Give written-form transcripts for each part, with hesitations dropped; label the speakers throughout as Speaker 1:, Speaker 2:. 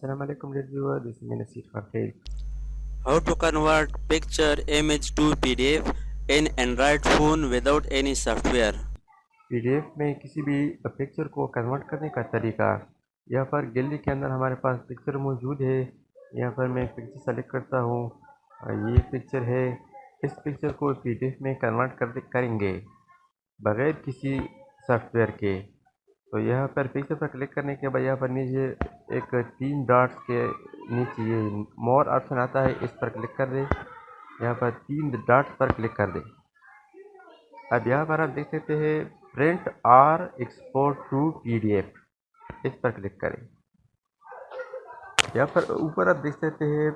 Speaker 1: Assalamualaikum dear viewer, this is Nasir Khair.
Speaker 2: How to convert picture image to PDF in Android phone without any software.
Speaker 1: PDF में किसी भी picture को convert करने का तरीका। यहाँ पर गैलरी के अंदर हमारे पास पिक्चर मौजूद है। यहाँ पर मैं एक पिक्चर सेलेक्ट करता हूँ। ये पिक्चर है। इस पिक्चर को PDF में कन्वर्ट करेंगे बग़ैर किसी सॉफ्टवेयर के। तो यहाँ पर पिक्चर पर क्लिक करने के बाद यहाँ पर नीचे एक 3 डॉट्स के नीचे ये मोर ऑप्शन आता है, इस पर क्लिक कर दें। यहाँ पर 3 डॉट्स पर क्लिक कर दें। अब यहाँ पर आप देख सकते हैं प्रिंट और एक्सपोर्ट टू PDF, इस पर क्लिक करें। यहाँ पर ऊपर आप देख सकते हैं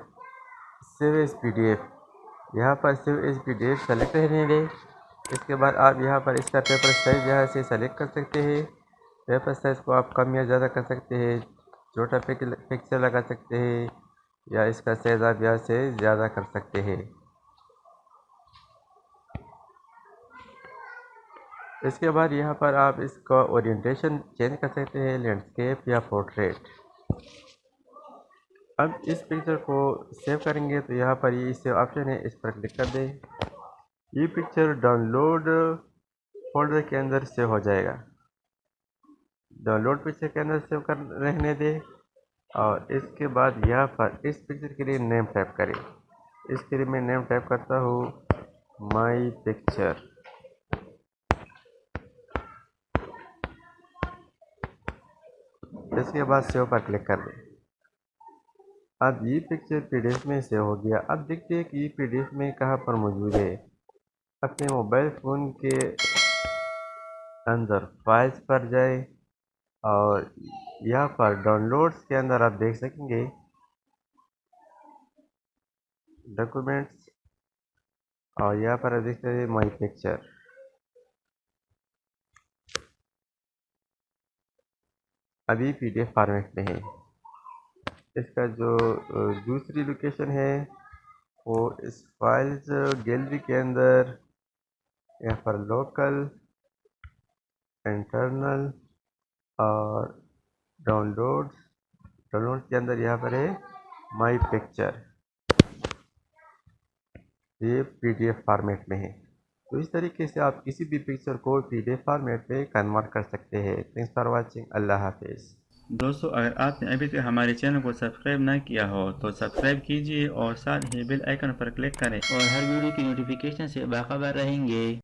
Speaker 1: सेव एज PDF, यहाँ पर सेव एज PDF सेलेक्ट रहने दें। इसके बाद आप यहाँ पर इसका पेपर साइज़ यहाँ से सेलेक्ट कर सकते हैं। पेपर साइज़ को आप कम या ज़्यादा कर सकते हैं, छोटा पिक्चर लगा सकते हैं या इसका साइज़ आप यहाँ से ज़्यादा कर सकते हैं। इसके बाद यहाँ पर आप इसका ओरिएंटेशन चेंज कर सकते हैं, लैंडस्केप या पोर्ट्रेट। अब इस पिक्चर को सेव करेंगे तो यहाँ पर ये सेव ऑप्शन है, इस पर क्लिक कर दें। ये पिक्चर डाउनलोड फोल्डर के अंदर सेव हो जाएगा। डाउनलोड पिक्चर के अंदर सेव कर रहने दें और इसके बाद यहाँ पर इस पिक्चर के लिए नेम टाइप करें। इसके लिए मैं नेम टाइप करता हूँ माई पिक्चर। इसके बाद सेव पर क्लिक कर दें। अब ये पिक्चर PDF में सेव हो गया। अब देखते हैं कि ये PDF में कहाँ पर मौजूद है। अपने मोबाइल फ़ोन के अंदर फाइल्स पर जाए और यहाँ पर डाउनलोड्स के अंदर आप देख सकेंगे डॉक्यूमेंट्स, और यहाँ पर आप देख सकते हैं माई पिक्चर। अभी PDF फॉर्मेट में है। इसका जो दूसरी लोकेशन है वो इस फाइल्स गैलरी के अंदर, यहाँ पर लोकल, इंटरनल और डाउनलोड्स के अंदर यहाँ पर है माई पिक्चर। ये PDF फॉर्मेट में है। तो इस तरीके से आप किसी भी पिक्चर को PDF फॉर्मेट में कन्वर्ट कर सकते हैं। Thanks for watching. अल्लाह हाफिज़।
Speaker 3: दोस्तों, अगर आपने अभी तक हमारे चैनल को सब्सक्राइब ना किया हो तो सब्सक्राइब कीजिए और साथ ही बेल आइकन पर क्लिक करें और हर वीडियो की नोटिफिकेशन से बाखबर रहेंगे।